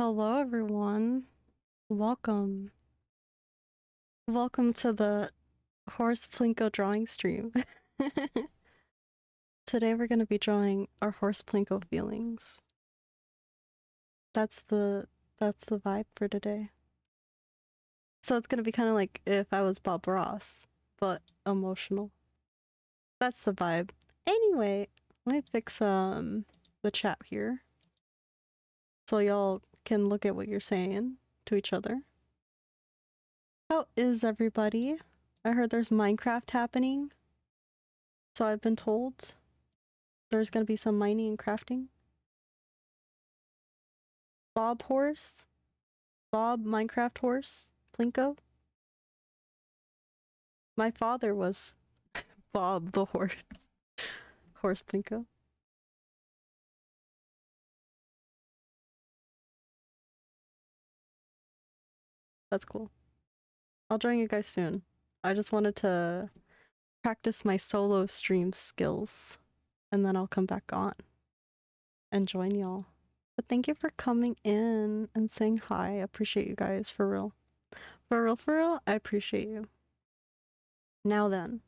Hello, everyone. Welcome. Welcome to the Horse Plinko drawing stream. Today we're going to be drawing our Horse Plinko feelings. That's the vibe for today. So it's going to be kind of like if I was Bob Ross, but emotional. That's the vibe. Anyway, let me fix the chat here so y'all can look at what you're saying to each other. How is everybody? I heard there's Minecraft happening. So I've been told there's gonna be some mining and crafting. Bob horse? Bob Minecraft horse? Plinko? My father was Bob the horse. Horse Plinko. That's cool. I'll join you guys soon. I just wanted to practice my solo stream skills and then I'll come back on and join y'all. But thank you for coming in and saying hi. I appreciate you guys, for real. For real, I appreciate you. Now then,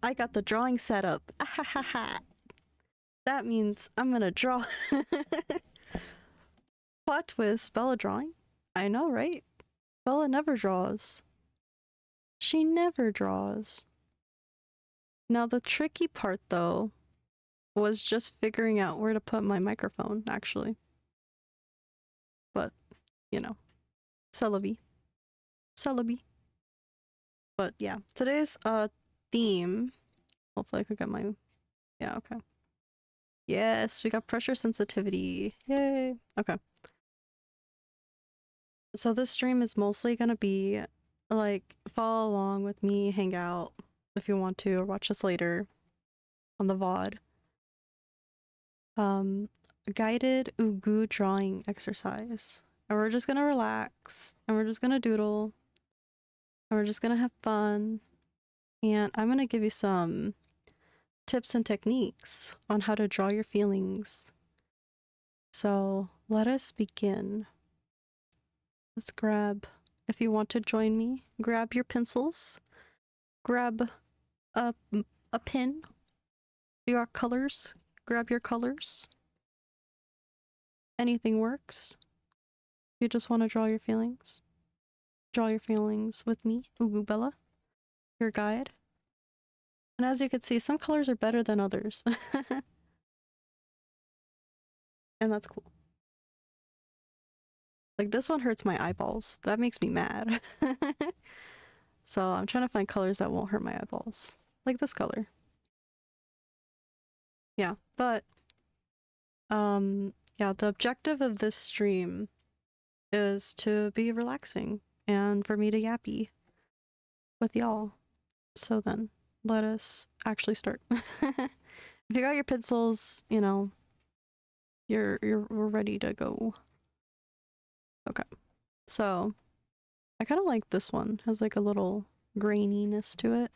I got the drawing set up. That means I'm gonna draw. Plot twist, Bella drawing? I know, right? Bella never draws. She never draws. Now the tricky part, though, was just figuring out where to put my microphone, actually. But, you know, c'est la vie. C'est la vie. But yeah, today's theme, hopefully I could get my, yeah, okay. Yes, we got pressure sensitivity. Yay. Okay. So this stream is mostly gonna be like follow along with me, hang out if you want to, or watch this later on the VOD. Guided Ugu drawing exercise. And we're just gonna relax and we're just gonna doodle and we're just gonna have fun. And I'm gonna give you some tips and techniques on how to draw your feelings. So let us begin. Let's grab, if you want to join me, grab your pencils, grab a pen, your colors, grab your colors. Anything works. You just want to draw your feelings. Draw your feelings with me, Ugu Bella, your guide. And as you can see, some colors are better than others. And that's cool. Like this one hurts my eyeballs. That makes me mad. So I'm trying to find colors that won't hurt my eyeballs. Like this color. Yeah, but yeah, the objective of this stream is to be relaxing and for me to yappy with y'all. So then, let us actually start. If you got your pencils, you know, we're ready to go. Okay. So, I kind of like this one. Has like a little graininess to it.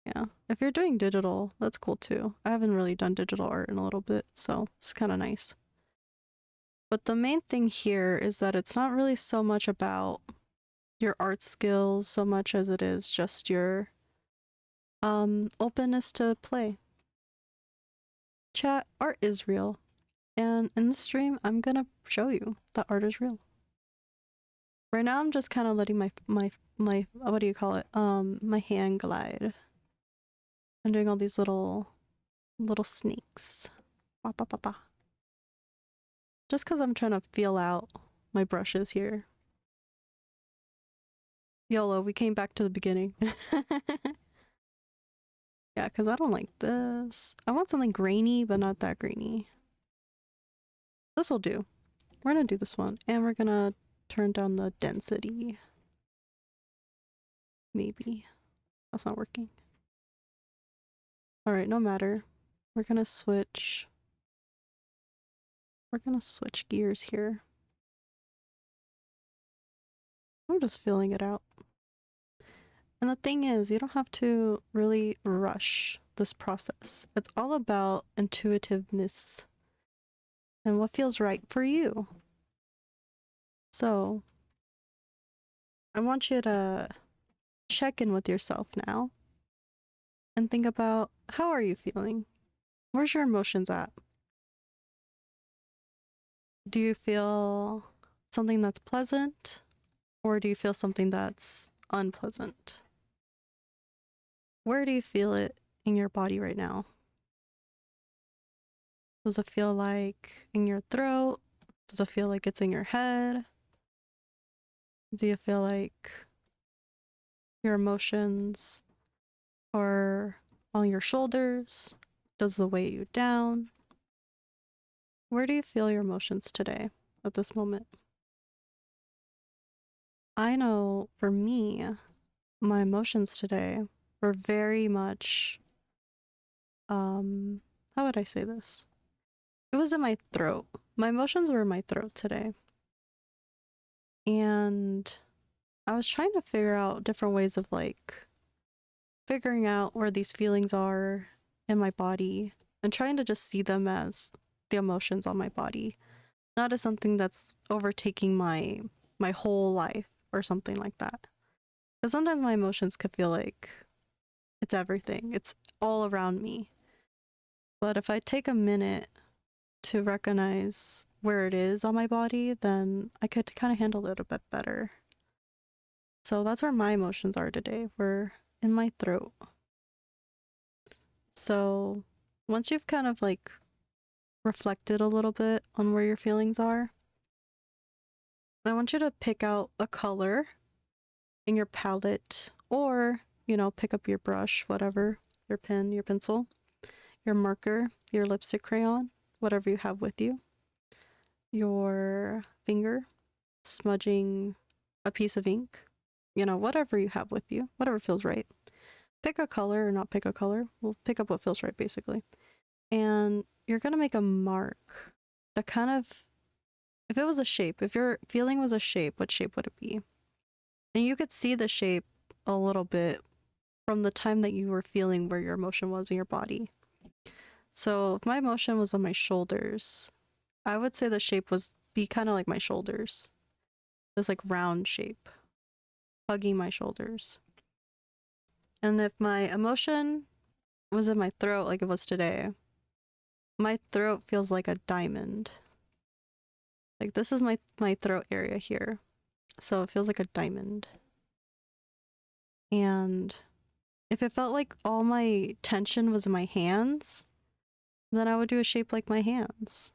Yeah. If you're doing digital, that's cool too. I haven't really done digital art in a little bit, so it's kind of nice. But the main thing here is that it's not really so much about your art skills so much as it is just your openness to play. Chat, art is real. And in this stream, I'm gonna show you that art is real. Right now, I'm just kind of letting my what do you call it? My hand glide. I'm doing all these little snakes. Ba, ba, ba, ba. Just because I'm trying to feel out my brushes here. YOLO, we came back to the beginning. Yeah, because I don't like this. I want something grainy, but not that grainy. This'll do. We're gonna do this one, and we're gonna turn down the density. Maybe. That's not working. Alright, no matter. We're gonna switch. We're gonna switch gears here. I'm just feeling it out. And the thing is, you don't have to really rush this process. It's all about intuitiveness and what feels right for you. So I want you to check in with yourself now and think about, how are you feeling? Where's your emotions at? Do you feel something that's pleasant, or do you feel something that's unpleasant? Where do you feel it in your body right now? Does it feel like in your throat? Does it feel like it's in your head? Do you feel like your emotions are on your shoulders? Does it weigh you down? Where do you feel your emotions today at this moment? I know for me, my emotions today were very much, how would I say this? It was in my throat. My emotions were in my throat today. And I was trying to figure out different ways of like figuring out where these feelings are in my body and trying to just see them as the emotions on my body, not as something that's overtaking my whole life or something like that. Because sometimes my emotions could feel like it's everything, it's all around me. But if I take a minute to recognize where it is on my body, then I could kind of handle it a bit better. So that's where my emotions are today. We're in my throat. So once you've kind of like reflected a little bit on where your feelings are, I want you to pick out a color in your palette, or, pick up your brush, whatever, your pen, your pencil, your marker, your lipstick crayon, whatever you have with you, your finger smudging a piece of ink, whatever you have with you, whatever feels right. Pick a color or not pick a color. We'll pick up what feels right, basically. And you're going to make a mark that kind of, if it was a shape, if your feeling was a shape, what shape would it be? And you could see the shape a little bit from the time that you were feeling where your emotion was in your body. So if my emotion was on my shoulders, I would say the shape was be kind of like my shoulders. This like round shape, hugging my shoulders. And if my emotion was in my throat like it was today, my throat feels like a diamond. Like this is my throat area here. So it feels like a diamond. And if it felt like all my tension was in my hands, then I would do a shape like my hands.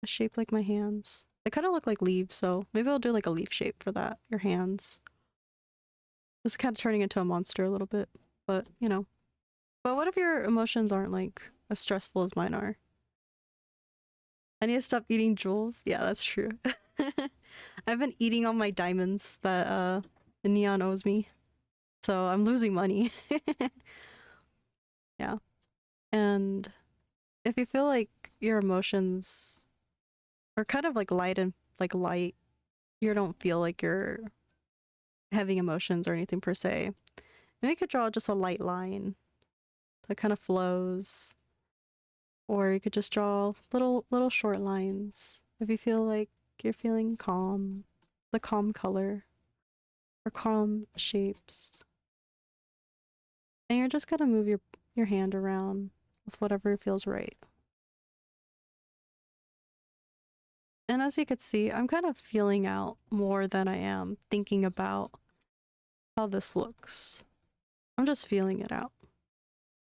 A shape like my hands. They kind of look like leaves, so maybe I'll do like a leaf shape for that. Your hands. This is kind of turning into a monster a little bit, but But what if your emotions aren't like as stressful as mine are? I need to stop eating jewels. Yeah, that's true. I've been eating all my diamonds that the Neon owes me, so I'm losing money. Yeah, and if you feel like your emotions are kind of like light, you don't feel like you're having emotions or anything per se. Maybe you could draw just a light line that kind of flows, or you could just draw little short lines if you feel like you're feeling calm, the calm color or calm shapes. And you're just gonna move your hand around with whatever feels right. And as you could see, I'm kind of feeling out more than I am thinking about how this looks. I'm just feeling it out.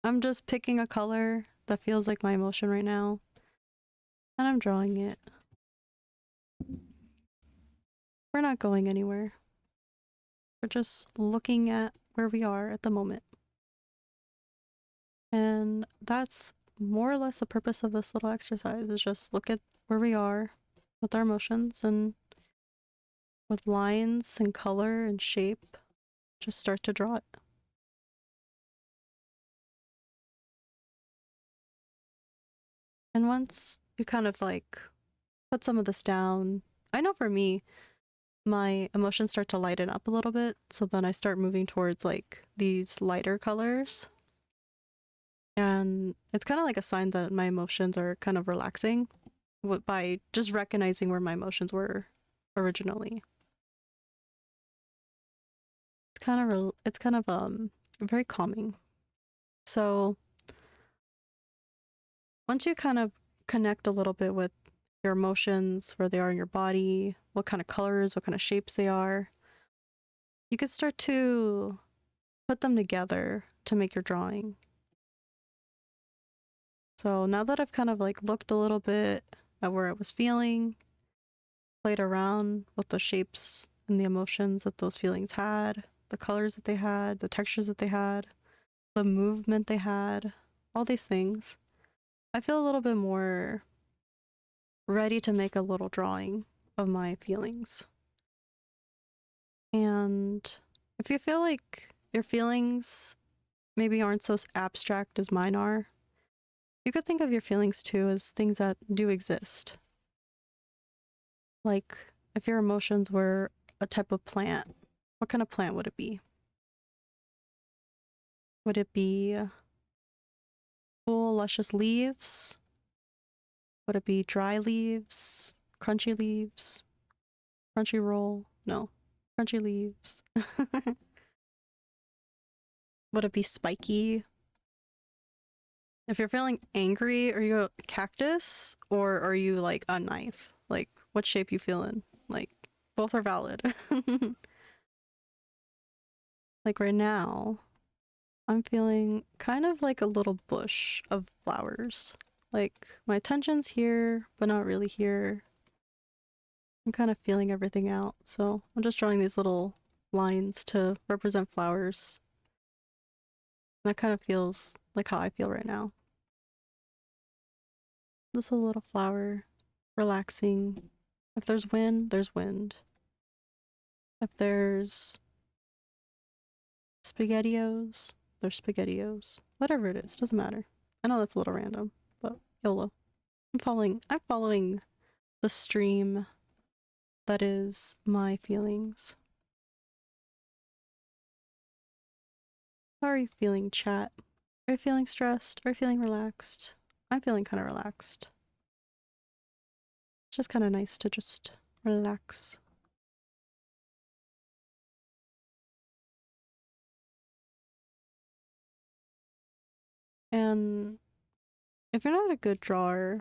I'm just picking a color that feels like my emotion right now, and I'm drawing it. We're not going anywhere. We're just looking at where we are at the moment. And that's more or less the purpose of this little exercise, is just look at where we are with our emotions, and with lines and color and shape, just start to draw it. And once you kind of like put some of this down, I know for me, my emotions start to lighten up a little bit. So then I start moving towards like these lighter colors. And it's kind of like a sign that my emotions are kind of relaxing by just recognizing where my emotions were originally. It's kind of very calming. So once you kind of connect a little bit with your emotions, where they are in your body, what kind of colors, what kind of shapes they are, you could start to put them together to make your drawing. So now that I've kind of like looked a little bit at where I was feeling, played around with the shapes and the emotions that those feelings had, the colors that they had, the textures that they had, the movement they had, all these things, I feel a little bit more ready to make a little drawing of my feelings. And if you feel like your feelings maybe aren't so abstract as mine are, you could think of your feelings too as things that do exist. Like if your emotions were a type of plant, what kind of plant would it be? Would it be full, luscious leaves? Would it be dry leaves? Crunchy leaves? Crunchy roll? No. Crunchy leaves. Would it be spiky? If you're feeling angry, are you a cactus or are you like a knife? Like what shape you feeling? Like both are valid. Like right now, I'm feeling kind of like a little bush of flowers. Like my attention's here, but not really here. I'm kind of feeling everything out. So I'm just drawing these little lines to represent flowers. And that kind of feels like how I feel right now. Just a little flower, relaxing. If there's wind, there's wind. If there's SpaghettiOs, there's SpaghettiOs. Whatever it is, doesn't matter. I know that's a little random, but YOLO. I'm following the stream that is my feelings. How are you feeling, chat? Are you feeling stressed? Are you feeling relaxed? I'm feeling kind of relaxed. It's just kind of nice to just relax. And if you're not a good drawer,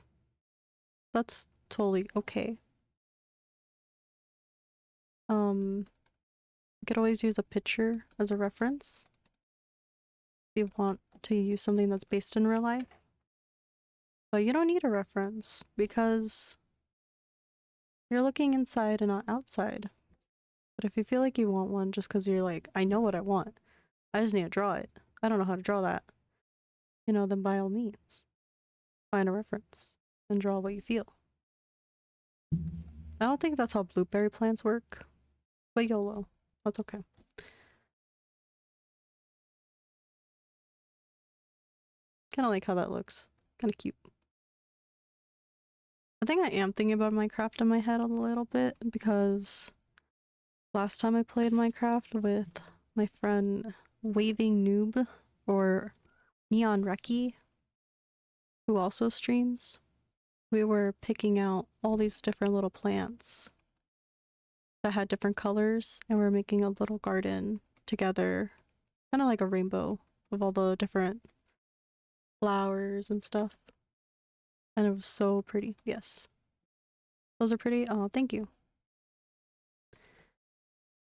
that's totally okay. You could always use a picture as a reference if you want to use something that's based in real life. But you don't need a reference because you're looking inside and not outside. But if you feel like you want one just because you're like, I know what I want, I just need to draw it. I don't know how to draw that. Then by all means, find a reference and draw what you feel. I don't think that's how blueberry plants work, but YOLO. That's okay. Kind of like how that looks. Kind of cute. I think I am thinking about Minecraft in my head a little bit because last time I played Minecraft with my friend Waving Noob or Neon Reki, who also streams, we were picking out all these different little plants that had different colors and we're making a little garden together, kind of like a rainbow with all the different flowers and stuff. And it was so pretty. Yes. Those are pretty. Oh, thank you.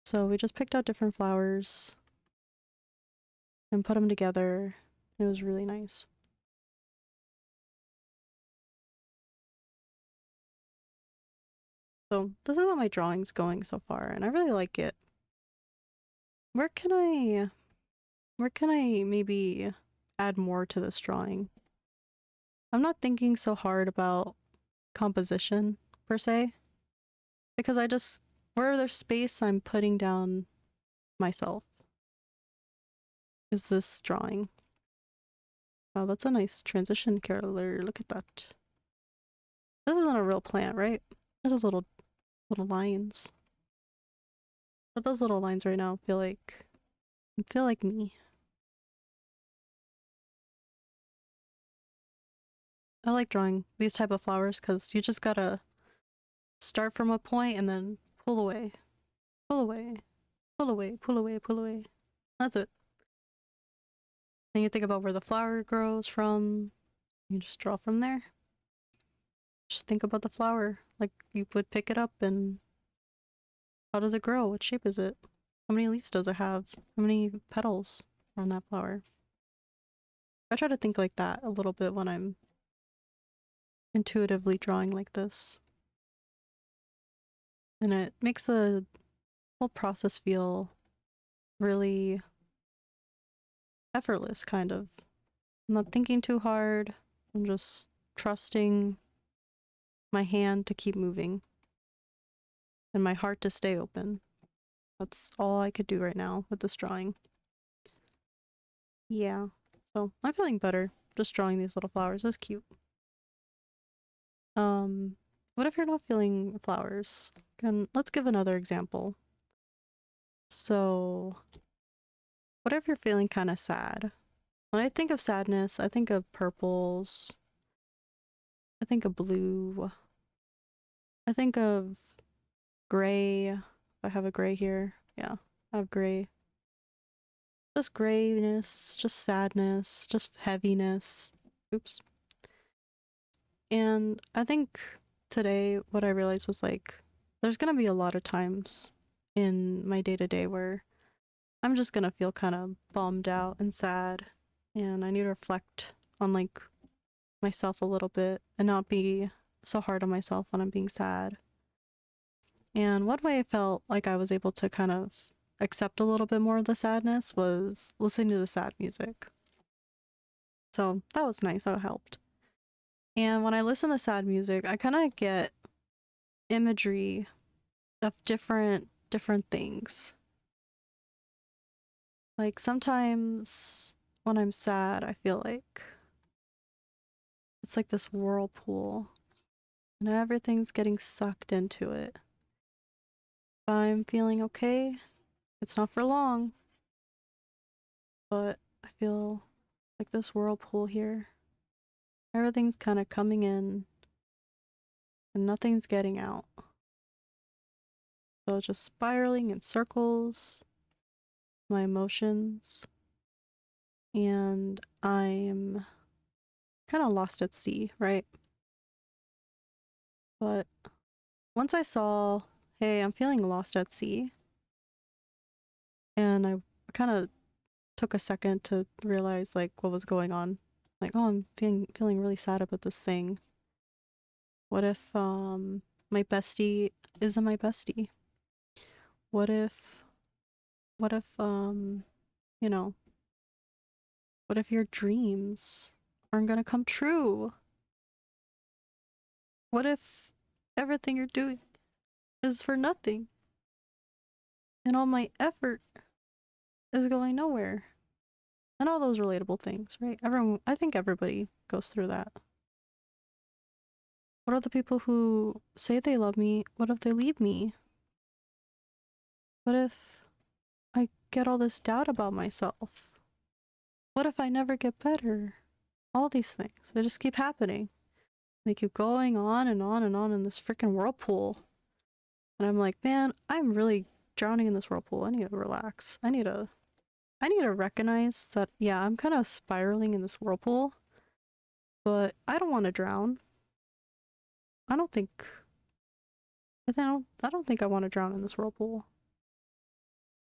So we just picked out different flowers and put them together. It was really nice. So this is how my drawing's going so far, and I really like it. Where can I where can I maybe add more to this drawing? I'm not thinking so hard about composition per se, because I just where there's space I'm putting down myself is this drawing. Oh, that's a nice transition color. Look at that. This isn't a real plant, right? This is little lines. But those little lines right now feel like me. I like drawing these type of flowers because you just gotta start from a point and then pull away, pull away, pull away, pull away, pull away. That's it. Then you think about where the flower grows from. You just draw from there. Just think about the flower. Like you would pick it up and how does it grow? What shape is it? How many leaves does it have? How many petals are on that flower? I try to think like that a little bit when I'm intuitively drawing like this. And it makes the whole process feel really effortless, kind of. I'm not thinking too hard. I'm just trusting my hand to keep moving and my heart to stay open. That's all I could do right now with this drawing. Yeah. So I'm feeling better just drawing these little flowers. That's cute. What if you're not feeling flowers? Let's give another example. So, what if you're feeling kind of sad? When I think of sadness, I think of purples. I think of blue. I think of gray. I have a gray here. Yeah, I have gray. Just grayness, just sadness, just heaviness. Oops. And I think today what I realized was like, there's gonna be a lot of times in my day to day where I'm just gonna feel kind of bummed out and sad. And I need to reflect on like myself a little bit and not be so hard on myself when I'm being sad. And one way I felt like I was able to kind of accept a little bit more of the sadness was listening to the sad music. So that was nice, that helped. And when I listen to sad music, I kind of get imagery of different things. Like sometimes when I'm sad, I feel like it's like this whirlpool and everything's getting sucked into it. If I'm feeling okay, it's not for long, but I feel like this whirlpool here. Everything's kind of coming in and nothing's getting out. So it's just spiraling in circles, my emotions, and I'm kind of lost at sea, right? But once I saw, hey, I'm feeling lost at sea, and I kind of took a second to realize like what was going on. Like, oh, I'm feeling really sad about this thing. What if my bestie isn't my bestie? What if what if you know, what if your dreams aren't gonna come true? What if everything you're doing is for nothing and all my effort is going nowhere? And all those relatable things, right? Everyone, I think everybody goes through that. What are the people who say they love me? What if they leave me? What if I get all this doubt about myself? What if I never get better? All these things, they just keep happening. They keep going on and on and on in this freaking whirlpool. And I'm like, man, I'm really drowning in this whirlpool. I need to relax. I need to recognize that, yeah, I'm kind of spiraling in this whirlpool, but I don't want to drown. I don't think I don't think I want to drown in this whirlpool.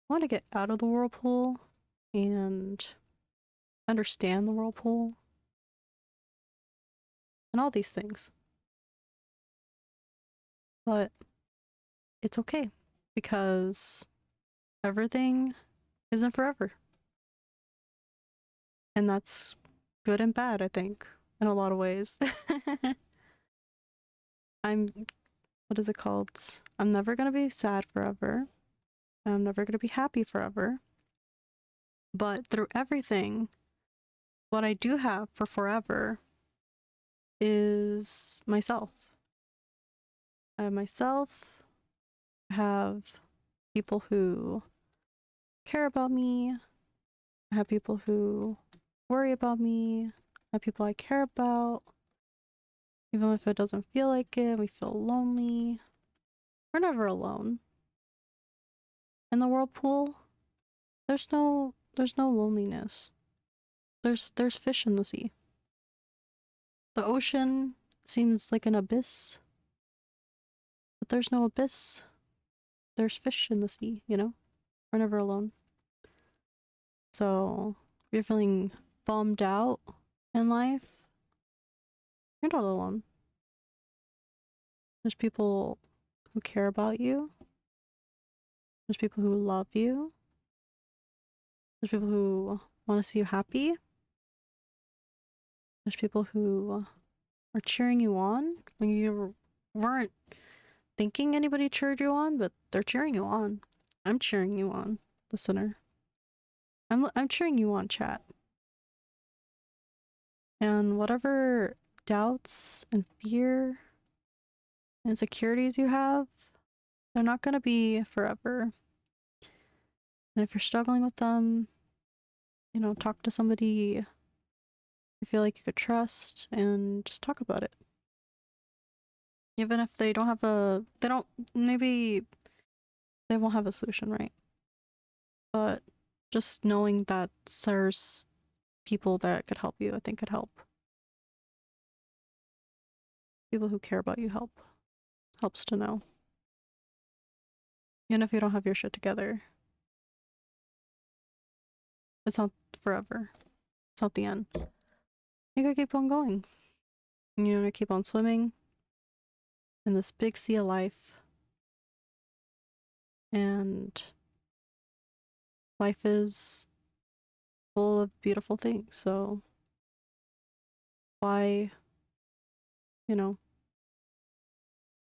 I want to get out of the whirlpool and understand the whirlpool and all these things. But it's okay because everything isn't forever. And that's good and bad, I think, in a lot of ways. I'm, what is it called? I'm never going to be sad forever. I'm never going to be happy forever. But through everything, what I do have for forever is myself. I have myself, I have people who care about me, I have people who worry about me, I have people I care about, Even if it doesn't feel like it, we feel lonely. We're never alone. In the whirlpool, there's no loneliness. There's fish in the sea. The ocean seems like an abyss, but there's no abyss. There's fish in the sea, you know? We're never alone. So, if you're feeling bummed out in life, you're not alone. There's people who care about you. There's people who love you. There's people who want to see you happy. There's people who are cheering you on when you weren't thinking anybody cheered you on, but they're cheering you on. I'm cheering you on, listener. I'm cheering you on, chat. And whatever doubts and fear and insecurities you have, they're not going to be forever. And if you're struggling with them, you know, talk to somebody you feel like you could trust and just talk about it. Even if they don't have maybe they won't have a solution, right? But just knowing that there's people that could help you, I think could help. People who care about you helps to know. Even if you don't have your shit together, it's not forever. It's not the end. You gotta keep on going. You gotta keep on swimming in this big sea of life. And life is full of beautiful things. So why, you know,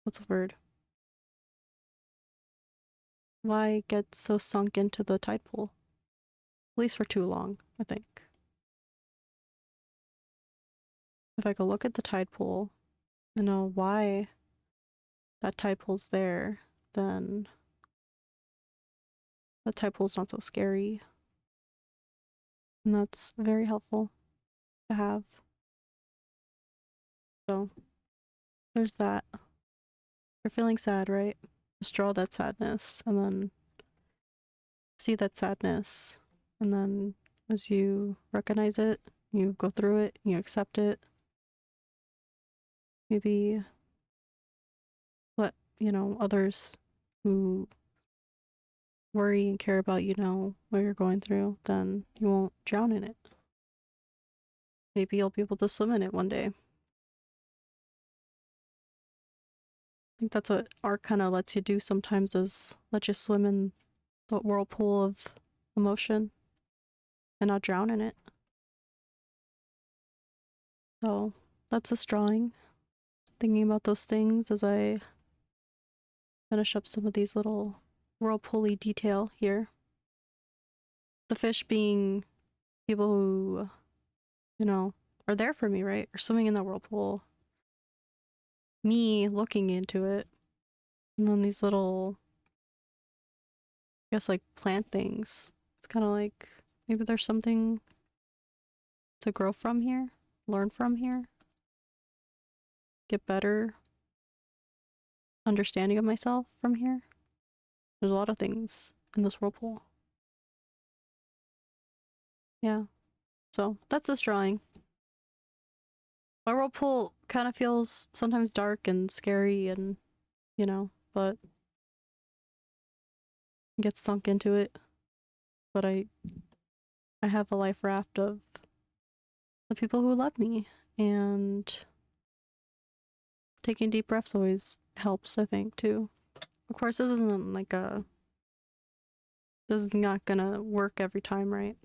what's the word? Why get so sunk into the tide pool? At least for too long, I think. If I could look at the tide pool and know why that tide pool's there, then the tide pool's not so scary. And that's very helpful to have. So there's that. You're feeling sad, right? Just draw that sadness and then see that sadness. And then as you recognize it, you go through it, you accept it. Maybe let, you know, others who worry and care about you know what you're going through, then you won't drown in it. Maybe you'll be able to swim in it one day. I think that's what art kind of lets you do sometimes, is let you swim in the whirlpool of emotion and not drown in it. So that's this drawing. Thinking about those things as I finish up some of these little whirlpool-y detail here. The fish being people who, you know, are there for me, right? Are swimming in that whirlpool. Me looking into it. And then these little, I guess, like plant things. It's kind of like maybe there's something to grow from here, learn from here, get better understanding of myself from here. There's a lot of things in this whirlpool. Yeah. So that's this drawing. My whirlpool kind of feels sometimes dark and scary and, you know, but I get sunk into it. But I have a life raft of the people who love me, and taking deep breaths always helps, I think, too. Of course, this isn't like this is not gonna work every time, right?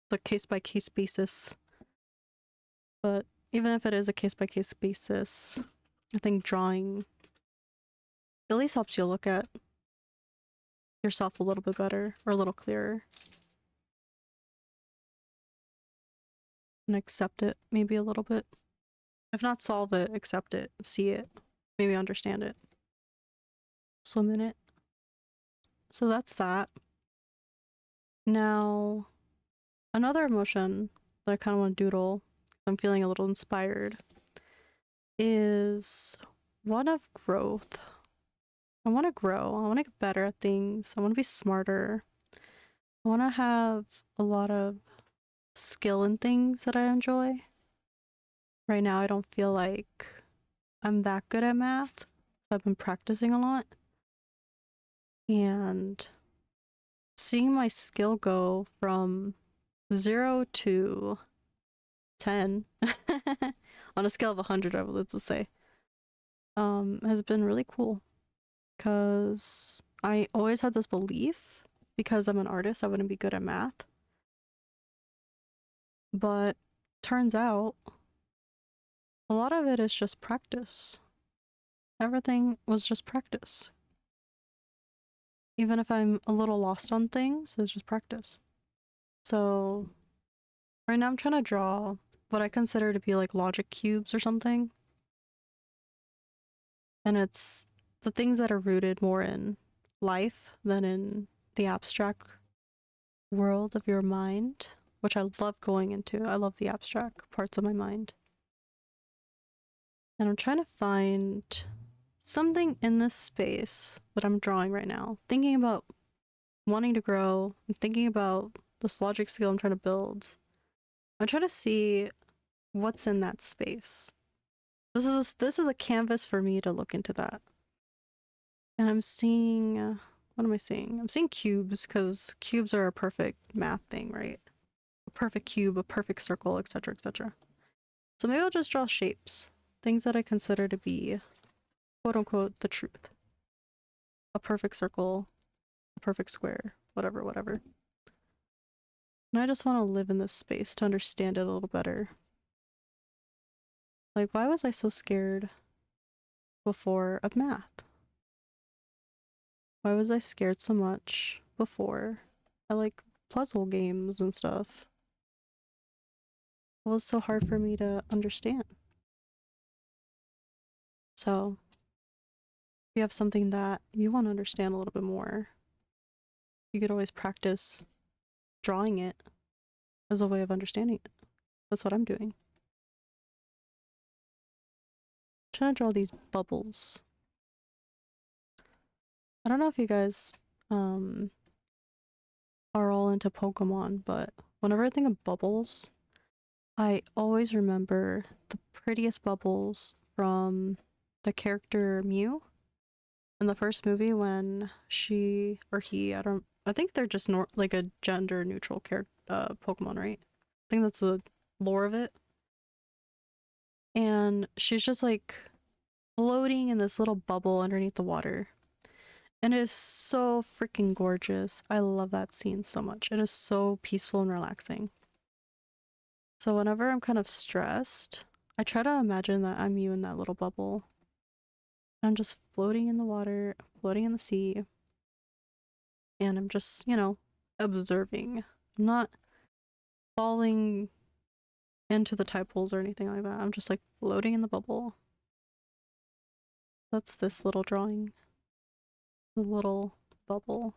It's a case by case basis. But even if it is a case by case basis, I think drawing at least helps you look at yourself a little bit better or a little clearer and accept it maybe a little bit. If not solve it, accept it, see it, maybe understand it, swim in it. So that's that. Now, another emotion that I kind of want to doodle, I'm feeling a little inspired, is one of growth. I want to grow. I want to get better at things. I want to be smarter. I want to have a lot of skill in things that I enjoy. Right now, I don't feel like I'm that good at math. So I've been practicing a lot. And seeing my skill go from 0 to 10 on a scale of 100, I would let's say, has been really cool. Because I always had this belief, because I'm an artist, I wouldn't be good at math. But turns out a lot of it is just practice. Everything was just practice. Even if I'm a little lost on things, it's just practice. So right now I'm trying to draw what I consider to be like logic cubes or something. And it's the things that are rooted more in life than in the abstract world of your mind, which I love going into. I love the abstract parts of my mind. And I'm trying to find something in this space that I'm drawing right now, thinking about wanting to grow. I'm thinking about this logic skill I'm trying to build. I'm trying to see what's in that space. This is a canvas for me to look into that. And I'm seeing what am I seeing? I'm seeing cubes because cubes are a perfect math thing, right? A perfect cube, a perfect circle, etc., etc. So maybe I'll just draw shapes, things that I consider to be quote unquote the truth. A perfect circle, a perfect square, whatever, whatever. And I just want to live in this space to understand it a little better. Like, why was I so scared before of math? Why was I scared so much before? I like puzzle games and stuff. It was so hard for me to understand. So, if you have something that you want to understand a little bit more, you could always practice drawing it as a way of understanding it. That's what I'm doing. I'm trying to draw these bubbles. I don't know if you guys are all into Pokemon, but whenever I think of bubbles, I always remember the prettiest bubbles from the character Mew in the first movie when she or he, I think they're just like a gender neutral character Pokemon, right? I think that's the lore of it. And she's just like floating in this little bubble underneath the water. And it is so freaking gorgeous. I love that scene so much. It is so peaceful and relaxing. So whenever I'm kind of stressed, I try to imagine that I'm you in that little bubble. I'm just floating in the water, floating in the sea, and I'm just, observing. I'm not falling into the tide pools or anything like that. I'm just like floating in the bubble. That's this little drawing. The little bubble.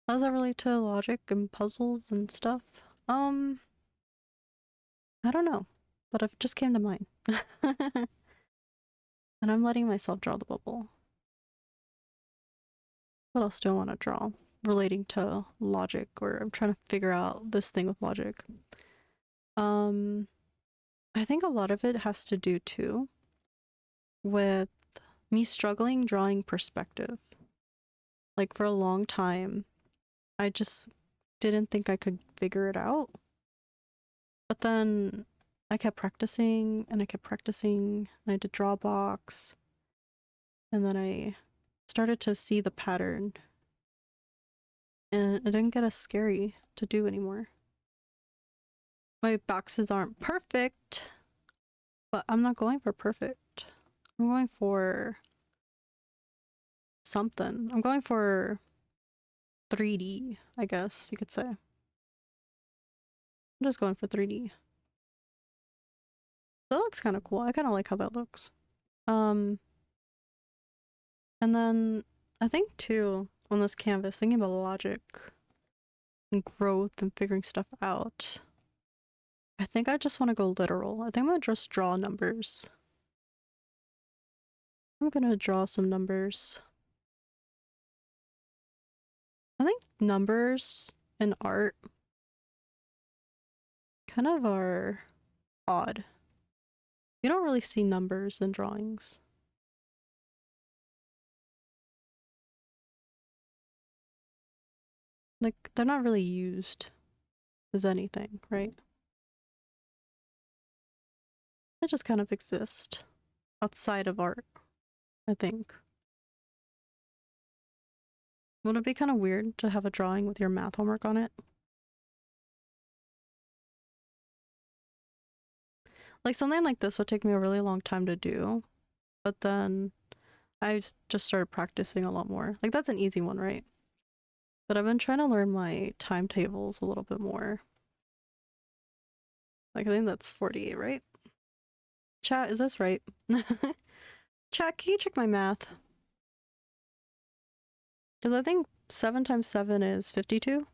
How does that relate to logic and puzzles and stuff? I don't know, but it just came to mind. And I'm letting myself draw the bubble. What else do I want to draw relating to logic, or I'm trying to figure out this thing with logic? Um, I think a lot of it has to do too with me struggling drawing perspective. Like for a long time, I just didn't think I could figure it out. But then I kept practicing and I kept practicing. And I did draw box, and then I started to see the pattern, and it didn't get as scary to do anymore. My boxes aren't perfect, but I'm not going for perfect. I'm going for something. I'm going for 3D, I guess you could say. I'm just going for 3D. That looks kind of cool. I kind of like how that looks. Um, and then I think too on this canvas, thinking about logic and growth and figuring stuff out, I think I just want to go literal. I think I'm gonna just draw numbers. I'm gonna draw some numbers. I think numbers in art kind of are odd. You don't really see numbers in drawings. Like, they're not really used as anything, right? They just kind of exist outside of art, I think. Would it be kind of weird to have a drawing with your math homework on it? Like, something like this would take me a really long time to do, but then just started practicing a lot more. Like, that's an easy one, right? But I've been trying to learn my timetables a little bit more. Like, I think that's 48, right? Chat, is this right? Chat, can you check my math? Because I think 7 times 7 is 52.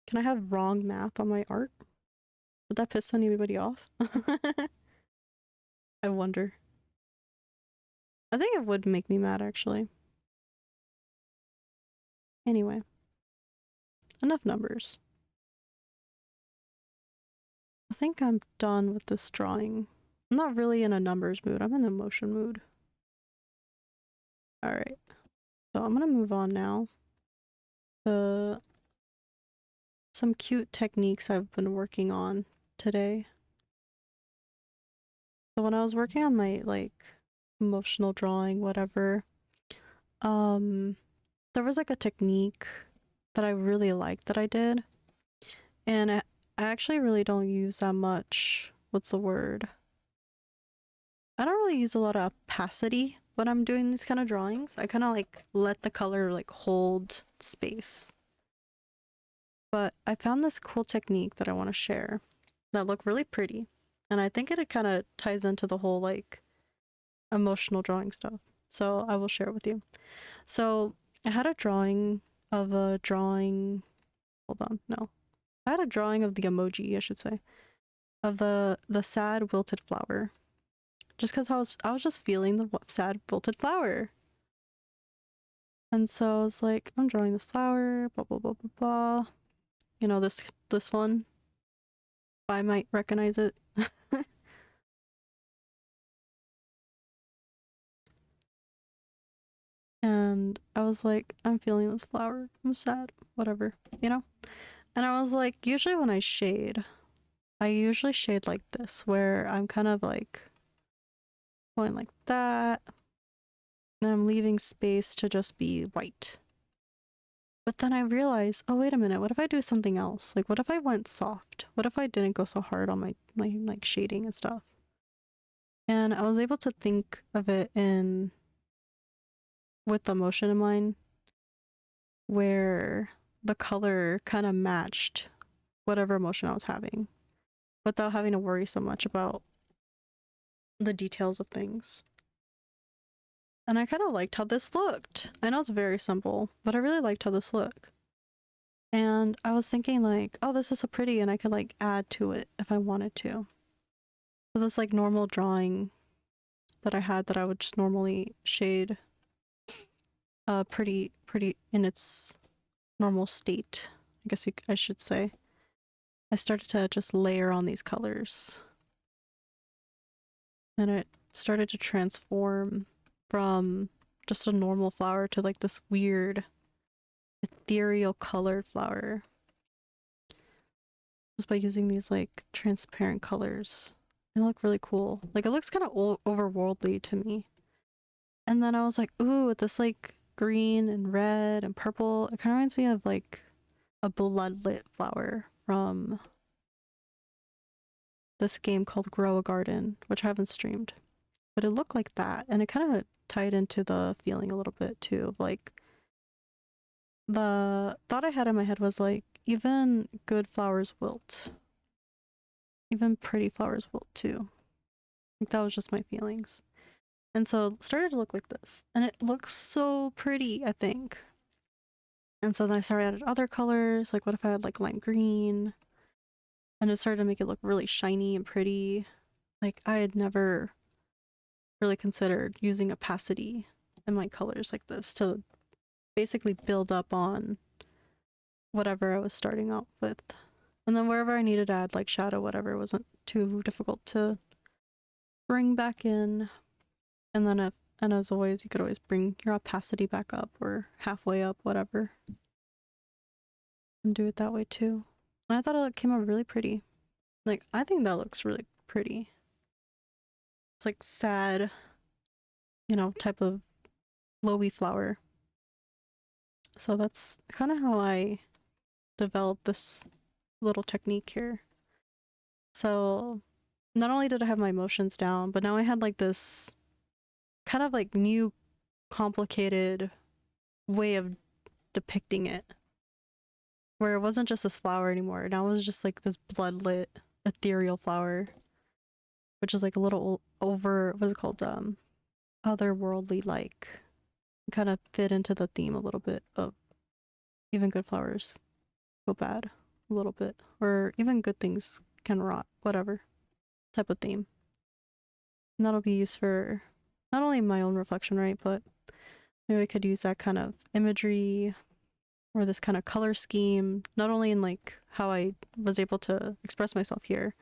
Can I have wrong math on my art? Would that piss anybody off? I wonder. I think it would make me mad, actually. Anyway, enough numbers. I think I'm done with this drawing. I'm not really in a numbers mood. I'm in an emotion mood. Alright. So I'm gonna move on now to some cute techniques I've been working on today. So when I was working on my, like, emotional drawing, whatever, there was, like, a technique that I really liked that I did. And I actually really don't use that much. What's the word? I don't really use a lot of opacity when I'm doing these kind of drawings. I kind of like let the color like hold space. But I found this cool technique that I want to share that look really pretty. And I think it kind of ties into the whole like emotional drawing stuff. So I will share it with you. So I had a drawing of a drawing. Hold on, no. I had a drawing of the emoji, I should say, of the sad wilted flower. Just because I was just feeling the sad wilted flower. And so I was like, I'm drawing this flower, blah blah blah blah blah. You know, this one. I might recognize it. And I was like, I'm feeling this flower. I'm sad. Whatever, you know? And I was like, usually when I shade, I usually shade like this, where I'm kind of like going like that, and I'm leaving space to just be white. But then I realized, oh wait a minute, what if I do something else? Like what if I went soft? What if I didn't go so hard on my like shading and stuff? And I was able to think of it in with the emotion in mind, where the color kind of matched whatever emotion I was having without having to worry so much about the details of things. And I kind of liked how this looked. I know it's very simple, but I really liked how this looked. And I was thinking like, oh, this is so pretty, and I could like add to it if I wanted to. So this like normal drawing that I had that I would just normally shade pretty in its normal state, I guess I should say. I started to just layer on these colors. And it started to transform from just a normal flower to like this weird ethereal colored flower. Just by using these like transparent colors. They look really cool. Like it looks kind of overworldly to me. And then I was like, ooh, this like green and red and purple. It kind of reminds me of like a bloodlit flower from this game called Grow a Garden, which I haven't streamed. But it looked like that, and it kind of tied into the feeling a little bit too, of like the thought I had in my head was like, even good flowers wilt. Even pretty flowers wilt too. Like that was just my feelings. And so it started to look like this. And it looks so pretty, I think. And so then I started adding other colors, like what if I had like lime green? And it started to make it look really shiny and pretty. Like I had never really considered using opacity in my colors like this to basically build up on whatever I was starting out with. And then wherever I needed to add like shadow, whatever, wasn't too difficult to bring back in. And then and as always, you could always bring your opacity back up or halfway up, whatever, and do it that way too. And I thought it came out really pretty. Like, I think that looks really pretty. It's like sad, type of glowy flower. So that's kind of how I developed this little technique here. So not only did I have my emotions down, but now I had like this kind of like new complicated way of depicting it, where it wasn't just this flower anymore. Now it was just like this blood-lit ethereal flower, which is like a little over, what's it called, otherworldly, like kind of fit into the theme a little bit of even good flowers go bad a little bit, or even good things can rot, whatever type of theme. And that'll be used for not only my own reflection, right, but maybe I could use that kind of imagery or this kind of color scheme, not only in like how I was able to express myself here,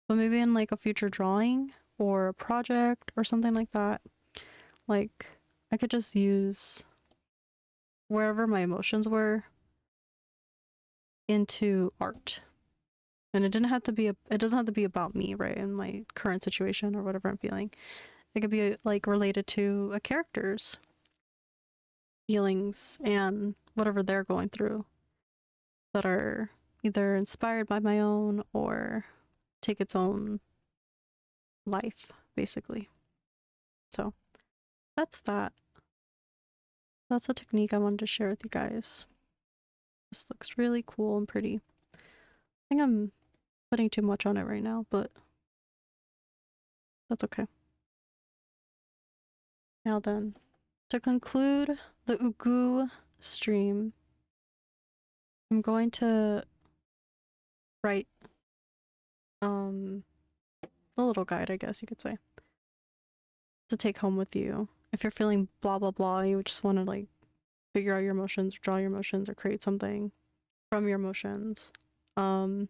but maybe in like a future drawing or a project or something like that. Like I could just use wherever my emotions were into art. And it doesn't have to be about me, right? In my current situation or whatever I'm feeling. It could be like related to a character's feelings and whatever they're going through that are either inspired by my own or take its own life, basically. So that's that. That's a technique I wanted to share with you guys. This looks really cool and pretty. I think I'm putting too much on it right now, but that's okay. Now then, to conclude the Ugu stream, I'm going to write a little guide, I guess you could say, to take home with you. If you're feeling blah blah blah, you just want to like figure out your emotions, or draw your emotions, or create something from your emotions. The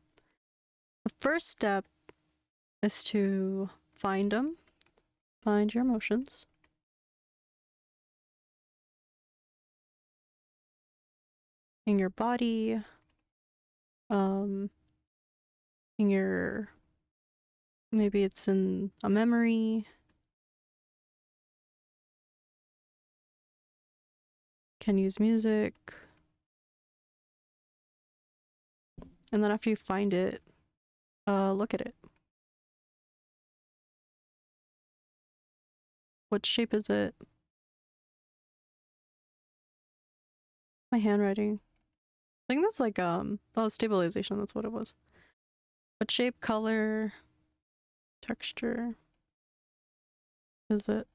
first step is to find them, find your emotions, in your body, um, in your, maybe it's in a memory, can use music, and then after you find it, look at it. What shape is it? My handwriting. I think that's like oh, stabilization, that's what it was. What shape, color, texture is it?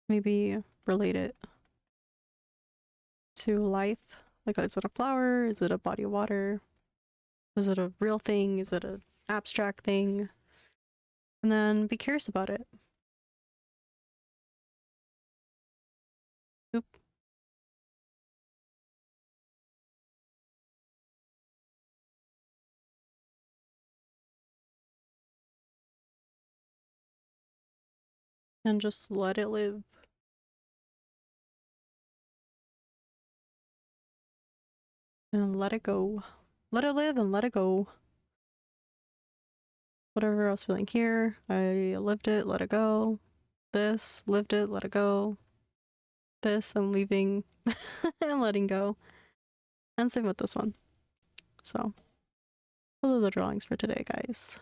Maybe relate it to life. Like, is it a flower? Is it a body of water? Is it a real thing? Is it an abstract thing? And then be curious about it. Oop. And just let it live. And let it go. Let it live and let it go. Whatever I was feeling here, I lived it, let it go. This, lived it, let it go. This, I'm leaving and letting go. And same with this one. So, those are the drawings for today, guys.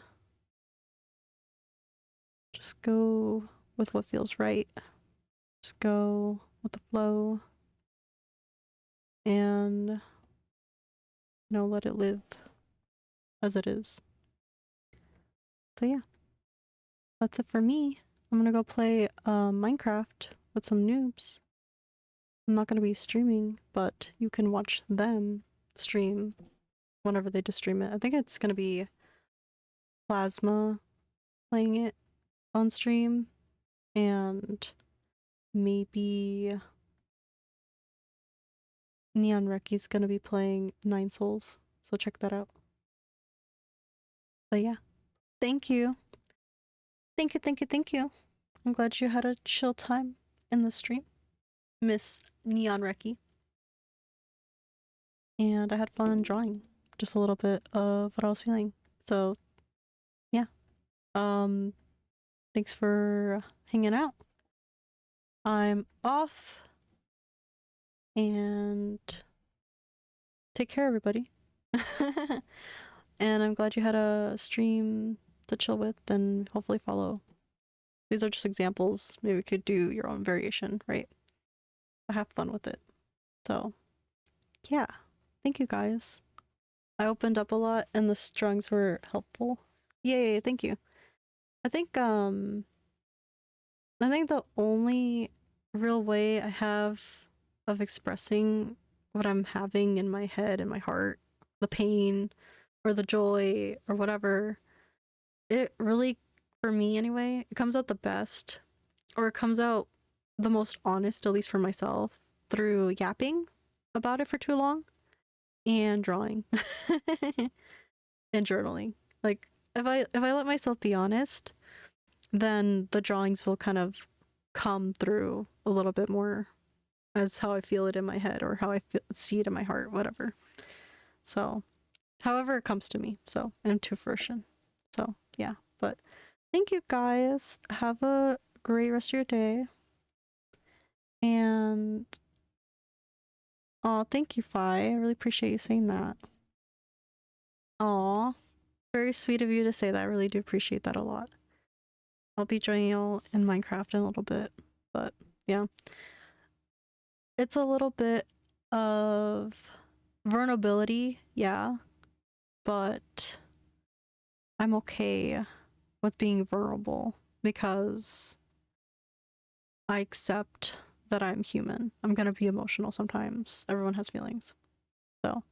Just go with what feels right. Just go with the flow. And, let it live as it is. So, yeah, that's it for me. I'm gonna go play Minecraft with some noobs. I'm not gonna be streaming, but you can watch them stream whenever they just stream it. I think it's gonna be Plasma playing it on stream, and maybe Neon Reki's gonna be playing Nine Souls, so check that out. But yeah, thank you. Thank you, thank you, thank you. I'm glad you had a chill time in the stream, Miss Neon Reki. And I had fun drawing just a little bit of what I was feeling. So yeah. Thanks for hanging out. I'm off. And take care, everybody. And I'm glad you had a stream to chill with and hopefully follow. These are just examples. Maybe we could do your own variation, right? But have fun with it. So, yeah. Thank you guys. I opened up a lot and the strings were helpful. Yay, thank you. I think the only real way I have of expressing what I'm having in my head and my heart, the pain or the joy or whatever, it really, for me anyway, it comes out the best, or it comes out the most honest, at least for myself, through yapping about it for too long and drawing and journaling. Like if I let myself be honest, then the drawings will kind of come through a little bit more as how I feel it in my head or how I see it in my heart, whatever. So, however it comes to me, so, and to fruition. So, yeah, but thank you guys. Have a great rest of your day. And, oh, thank you, Fi. I really appreciate you saying that. Aw, very sweet of you to say that. I really do appreciate that a lot. I'll be joining y'all in Minecraft in a little bit, but yeah. It's a little bit of vulnerability, yeah, but I'm okay with being vulnerable because I accept that I'm human. I'm gonna be emotional sometimes. Everyone has feelings. So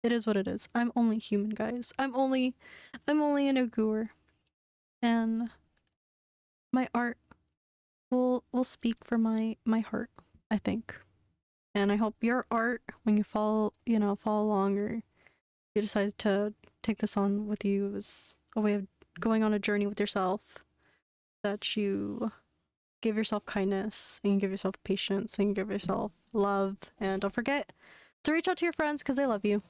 it is what it is. I'm only human, guys. I'm only an Ugur. And my art will speak for my heart, I think. And I hope your art, when you follow along, or you decide to take this on with you as a way of going on a journey with yourself, that you give yourself kindness and you give yourself patience and you give yourself love, and don't forget to reach out to your friends because they love you.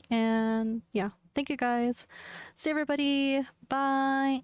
And yeah, thank you guys. See everybody. Bye.